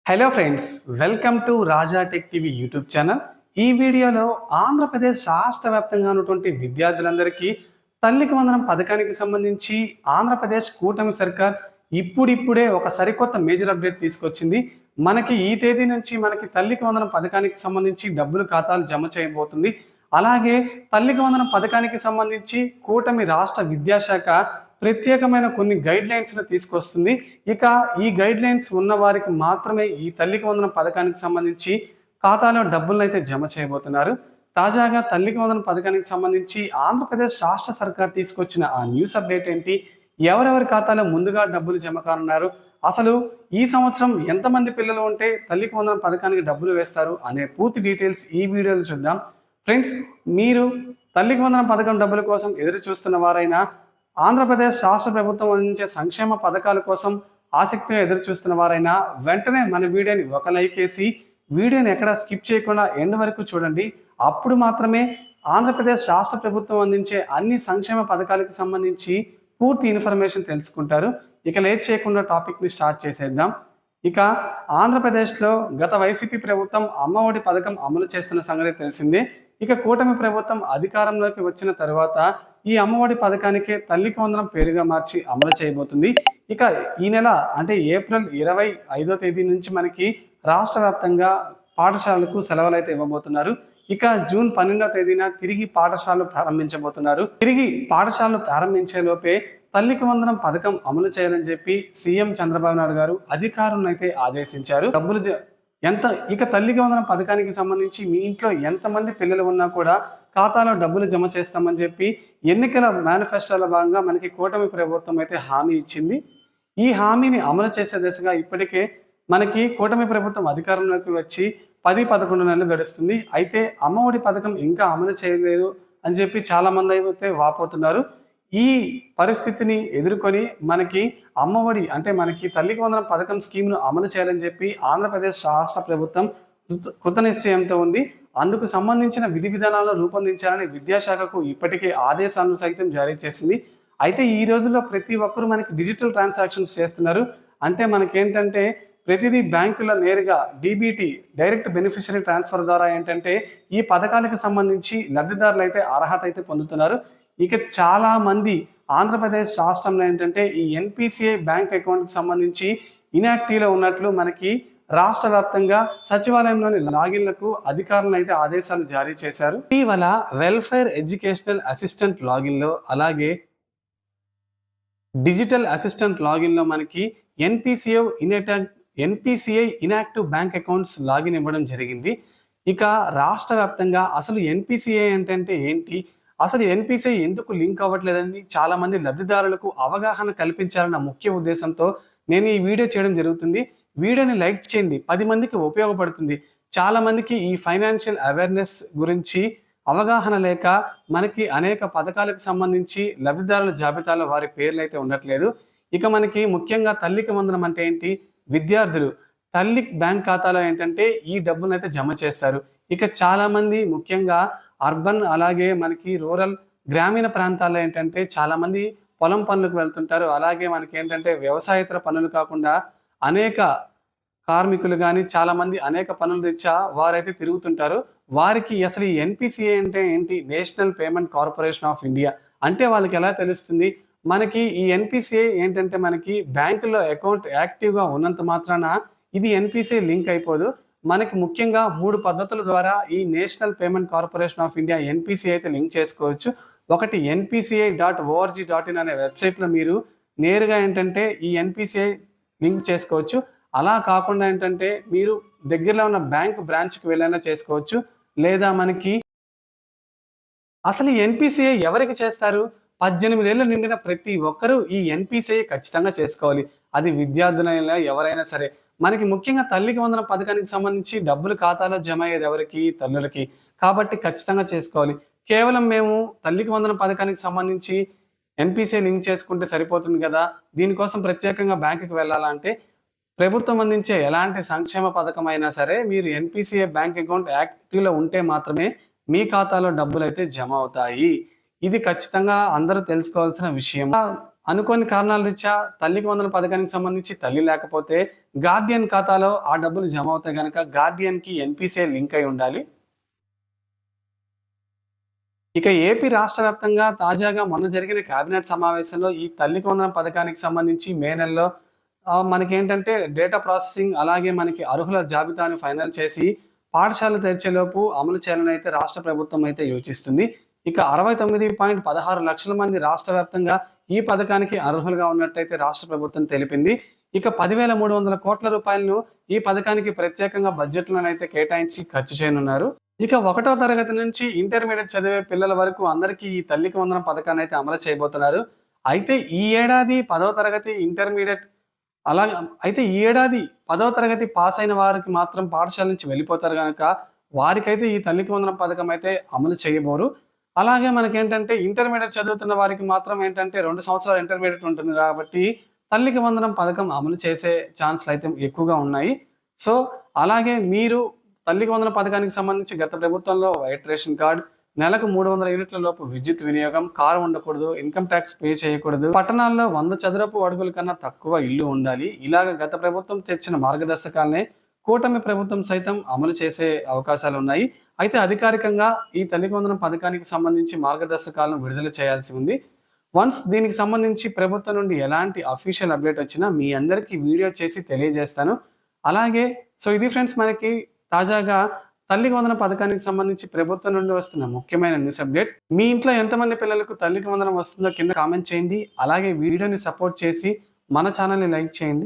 Hello friends, welcome to Raja tech TV YouTube channel. ఈ వీడియోలో ఆంధ్రప్రదేశ్ రాష్ట్ర వ్యాప్తంగా ఉన్నటువంటి విద్యార్థులందరికీ తల్లికి వందనం పథకానికి సంబంధించి ఆంధ్రప్రదేశ్ కూటమి సర్కార్ ఇప్పుడిప్పుడే ఒక సరికొత్త మేజర్ అప్డేట్ తీసుకొచ్చింది. మనకి ఈ తేదీ నుంచి మనకి తల్లికి వందనం పథకానికి సంబంధించి డబ్బులు ఖాతాలు జమ చేయబోతుంది. అలాగే తల్లికి వందనం పథకానికి సంబంధించి కూటమి రాష్ట్ర విద్యాశాఖ ప్రత్యేకమైన కొన్ని గైడ్ లైన్స్ను తీసుకొస్తుంది. ఇక ఈ గైడ్ లైన్స్ ఉన్న వారికి మాత్రమే ఈ తల్లికి వందనం పథకానికి సంబంధించి ఖాతాలో డబ్బులను అయితే జమ చేయబోతున్నారు. తాజాగా తల్లికి వందనం పథకానికి సంబంధించి ఆంధ్రప్రదేశ్ రాష్ట్ర సర్కార్ తీసుకొచ్చిన ఆ న్యూస్ అప్డేట్ ఏంటి, ఎవరెవరి ఖాతాలో ముందుగా డబ్బులు జమ కానున్నారు, అసలు ఈ సంవత్సరం ఎంతమంది పిల్లలు ఉంటే తల్లికి వందనం పథకానికి డబ్బులు వేస్తారు అనే పూర్తి డీటెయిల్స్ ఈ వీడియోలో చూద్దాం. ఫ్రెండ్స్, మీరు తల్లికి వందనం పథకం డబ్బుల కోసం ఎదురు చూస్తున్న వారైనా, ఆంధ్రప్రదేశ్ రాష్ట్ర ప్రభుత్వం అందించే సంక్షేమ పథకాల కోసం ఆసక్తిగా ఎదురు చూస్తున్న వారైనా వెంటనే మన వీడియోని ఒక లైక్ వేసి వీడియోని ఎక్కడ స్కిప్ చేయకుండా ఎండ్ వరకు చూడండి. అప్పుడు మాత్రమే ఆంధ్రప్రదేశ్ రాష్ట్ర ప్రభుత్వం అందించే అన్ని సంక్షేమ పథకాలకు సంబంధించి పూర్తి ఇన్ఫర్మేషన్ తెలుసుకుంటారు. ఇక లేట్ చేయకుండా టాపిక్ని స్టార్ట్ చేసేద్దాం. ఇక ఆంధ్రప్రదేశ్లో గత వైసీపీ ప్రభుత్వం అమ్మఒడి పథకం అమలు చేస్తున్న సంగతి తెలిసిందే. ఇక కూటమి ప్రభుత్వం అధికారంలోకి వచ్చిన తర్వాత ఈ అమ్మఒడి పథకానికే తల్లికి వందనం పేరుగా మార్చి అమలు చేయబోతుంది. ఇక ఈ నెల అంటే ఏప్రిల్ 25వ తేదీ నుంచి మనకి రాష్ట్ర వ్యాప్తంగా పాఠశాలలకు సెలవులు అయితే ఇవ్వబోతున్నారు. ఇక జూన్ 12వ తేదీన తిరిగి పాఠశాలలు ప్రారంభించబోతున్నారు. తిరిగి పాఠశాలలు ప్రారంభించే లోపే తల్లికి వందనం పథకం అమలు చేయాలని చెప్పి సీఎం చంద్రబాబు నాయుడు గారు అధికారులను అయితే ఆదేశించారు. ఇక తల్లికి వందనం పథకానికి సంబంధించి మీ ఇంట్లో ఎంతమంది పిల్లలు ఉన్నా కూడా ఖాతాలో డబ్బులు జమ చేస్తామని చెప్పి ఎన్నికల మేనిఫెస్టోలో భాగంగా మనకి కూటమి ప్రభుత్వం అయితే హామీ ఇచ్చింది. ఈ హామీని అమలు చేసే దిశగా ఇప్పటికే మనకి కూటమి ప్రభుత్వం అధికారంలోకి వచ్చి 10-11 నెలలు గడుస్తుంది. అయితే అమ్మఒడి పథకం ఇంకా అమలు చేయలేదు అని చెప్పి చాలామంది అయితే వాపోతున్నారు. ఈ పరిస్థితిని ఎదుర్కొని మనకి అమ్మఒడి అంటే మనకి తల్లికి వందనం పథకం స్కీమ్ను అమలు చేయాలని చెప్పి ఆంధ్రప్రదేశ్ రాష్ట్ర ప్రభుత్వం కృతనిశ్చయంతో ఉంది. అందుకు సంబంధించిన విధి విధానాలను రూపొందించాలని విద్యాశాఖకు ఇప్పటికే ఆదేశాలను సైతం జారీ చేసింది. అయితే ఈ రోజుల్లో ప్రతి ఒక్కరూ మనకి డిజిటల్ ట్రాన్సాక్షన్స్ చేస్తున్నారు. అంటే మనకేంటంటే ప్రతిదీ బ్యాంకులో నేరుగా డీబీటీ డైరెక్ట్ బెనిఫిషరీ ట్రాన్స్ఫర్ ద్వారా ఏంటంటే ఈ పథకాలకు సంబంధించి లబ్ధిదారులు అయితే అర్హత అయితే పొందుతున్నారు. ఇక చాలా మంది ఆంధ్రప్రదేశ్ రాష్ట్రంలో ఏంటంటే ఈ ఎన్పిసిఐ బ్యాంక్ అకౌంట్కి సంబంధించి ఇన్యాక్టివ్లో ఉన్నట్లు మనకి రాష్ట్ర వ్యాప్తంగా సచివాలయంలోని లాగిన్లకు అధికారులు అయితే ఆదేశాలు జారీ చేశారు. ఇటీవల వెల్ఫేర్ ఎడ్యుకేషనల్ అసిస్టెంట్ లాగిన్లో అలాగే డిజిటల్ అసిస్టెంట్ లాగిన్లో మనకి NPCI inactive bank accounts login ఇవ్వడం జరిగింది. ఇక రాష్ట్ర వ్యాప్తంగా అసలు ఎన్పిసిఐ అంటే ఏంటి, అసలు ఎన్పిసిఐ ఎందుకు లింక్ అవ్వట్లేదని చాలా మంది లబ్ధిదారులకు అవగాహన కల్పించాలన్న ముఖ్య ఉద్దేశంతో నేను ఈ వీడియో చేయడం జరుగుతుంది. వీడియోని లైక్ చేయండి, 10 మందికి ఉపయోగపడుతుంది. చాలా మందికి ఈ ఫైనాన్షియల్ అవేర్నెస్ గురించి అవగాహన లేక మనకి అనేక పథకాలకు సంబంధించి లబ్ధిదారుల జాబితాలో వారి పేర్లు అయితే ఉండట్లేదు. ఇక మనకి ముఖ్యంగా తల్లికి వందనం అంటే ఏంటి, విద్యార్థులు తల్లి బ్యాంక్ ఖాతాలో ఏంటంటే ఈ డబ్బును అయితే జమ చేస్తారు. ఇక చాలా మంది ముఖ్యంగా అర్బన్ అలాగే మనకి రూరల్ గ్రామీణ ప్రాంతాల్లో ఏంటంటే చాలా మంది పొలం పనులకు వెళ్తుంటారు. అలాగే మనకి ఏంటంటే వ్యవసాయేతర పనులు కాకుండా అనేక కార్మికులు కానీ చాలా మంది అనేక పనుల రీత్యా వారైతే తిరుగుతుంటారు. వారికి అసలు ఈ ఎన్పిసిఐ అంటే ఏంటి, national payment corporation of India అంటే వాళ్ళకి ఎలా తెలుస్తుంది? మనకి ఈ ఎన్పిసిఐ ఏంటంటే మనకి బ్యాంకులో అకౌంట్ యాక్టివ్గా ఉన్నంత మాత్రాన ఇది ఎన్పిసిఐ లింక్ అయిపోదు. మనకి ముఖ్యంగా 3 పద్ధతుల ద్వారా ఈ national payment corporation of India NPCI అయితే లింక్ చేసుకోవచ్చు. ఒకటి npci.org.in అనే వెబ్సైట్లో మీరు నేరుగా ఏంటంటే ఈ ఎన్పిసిఐ లింక్ చేసుకోవచ్చు. అలా కాకుండా ఏంటంటే మీరు దగ్గరలో ఉన్న బ్యాంక్ బ్రాంచ్కి వెళ్ళైనా చేసుకోవచ్చు. లేదా మనకి అసలు ఈ ఎన్పిసిఐ ఎవరికి చేస్తారు, 18 ఏళ్ళు నిండిన ప్రతి ఒక్కరూ ఈ ఎన్పిసిఐ ఖచ్చితంగా చేసుకోవాలి. అది విద్యార్థులైనా ఎవరైనా సరే. మనకి ముఖ్యంగా తల్లికి వందనం పథకానికి సంబంధించి డబ్బులు ఖాతాలో జమ అయ్యేది ఎవరికి, తల్లులకి. కాబట్టి ఖచ్చితంగా చేసుకోవాలి. కేవలం మేము తల్లికి వందనం పథకానికి సంబంధించి ఎన్పిసిఐ లింక్ చేసుకుంటే సరిపోతుంది కదా, దీనికోసం ప్రత్యేకంగా బ్యాంకుకి వెళ్ళాలంటే ప్రభుత్వం అందించే ఎలాంటి సంక్షేమ పథకం అయినా సరే మీరు ఎన్పిసిఐ బ్యాంక్ అకౌంట్ యాక్టివ్లో ఉంటే మాత్రమే మీ ఖాతాలో డబ్బులు అయితే జమ అవుతాయి. ఇది ఖచ్చితంగా అందరూ తెలుసుకోవాల్సిన విషయం. అనుకోని కారణాల రీత్యా తల్లికి వందనం పథకానికి సంబంధించి తల్లి లేకపోతే గార్డియన్ ఖాతాలో ఆ డబ్బులు జమ అవుతాయి కనుక గార్డియన్‌కి ఎన్‌పీసీఐ లింక్ అయి ఉండాలి. ఇక ఏపీ రాష్ట్ర వ్యాప్తంగా తాజాగా మొన్న జరిగిన కేబినెట్ సమావేశంలో ఈ తల్లికి వందనం పథకానికి సంబంధించి మే నెలలో మనకేంటంటే డేటా ప్రాసెసింగ్ అలాగే మనకి అర్హుల జాబితాను ఫైనల్ చేసి పాఠశాలలు తెరిచేలోపు అమలు చేయాలని అయితే రాష్ట్ర ప్రభుత్వం అయితే యోచిస్తుంది. ఇక 69.16 లక్షల మంది రాష్ట్ర వ్యాప్తంగా ఈ పథకానికి అర్హులుగా ఉన్నట్టయితే రాష్ట్ర ప్రభుత్వం తెలిపింది. ఇక 10,300 కోట్ల రూపాయలను ఈ పథకానికి ప్రత్యేకంగా బడ్జెట్‌లోనైతే కేటాయించి ఖర్చు చేయనున్నారు. ఇక 1వ తరగతి నుంచి ఇంటర్మీడియట్ చదివే పిల్లల వరకు అందరికీ ఈ తల్లికి వందనం పథకాన్ని అయితే అమలు చేయబోతున్నారు. అయితే ఈ ఏడాది 10వ తరగతి ఇంటర్మీడియట్ అలాగే అయితే ఈ ఏడాది 10వ తరగతి పాస్ అయిన వారికి మాత్రం పాఠశాల నుంచి వెళ్ళిపోతారు గనక వారికైతే ఈ తల్లికి వందనం పథకం అయితే అమలు చేయబోరు. అలాగే మనకేంటంటే ఇంటర్మీడియట్ చదువుతున్న వారికి మాత్రం ఏంటంటే 2 సంవత్సరాలు ఇంటర్మీడియట్ ఉంటుంది కాబట్టి తల్లికి వందనం పథకం అమలు చేసే ఛాన్స్‌లు అయితే ఎక్కువగా ఉన్నాయి. సో, అలాగే మీరు తల్లికి వందనం పథకానికి సంబంధించి గత ప్రభుత్వంలో వైట్ రేషన్ కార్డ్, నెలకు 300 యూనిట్ల లోపు విద్యుత్ వినియోగం, కారు ఉండకూడదు, ఇన్‌కమ్ టాక్స్ పే చేయకూడదు, పట్టణాల్లో 100 చదరపు అడుగుల కన్నా తక్కువ ఇల్లు ఉండాలి. ఇలాగ గత ప్రభుత్వం తెచ్చిన మార్గదర్శకాలనే కూటమి ప్రభుత్వం సైతం అమలు చేసే అవకాశాలున్నాయి. అయితే అధికారికంగా ఈ తల్లికి వందనం పథకానికి సంబంధించి మార్గదర్శకాలను విడుదల చేయాల్సి ఉంది. వన్స్ దీనికి సంబంధించి ప్రభుత్వం నుండి ఎలాంటి అఫీషియల్ అప్డేట్ వచ్చినా మీ అందరికీ వీడియో చేసి తెలియజేస్తాను. అలాగే ఇది ఫ్రెండ్స్ మనకి తాజాగా తల్లికి వందనం పథకానికి సంబంధించి ప్రభుత్వం నుండి వస్తున్న ముఖ్యమైన న్యూస్ అప్డేట్. మీ ఇంట్లో ఎంతమంది పిల్లలకు తల్లికి వందనం వస్తుందో కింద కామెంట్ చేయండి. అలాగే వీడియోని సపోర్ట్ చేసి మన ఛానల్‌ని లైక్ చేయండి.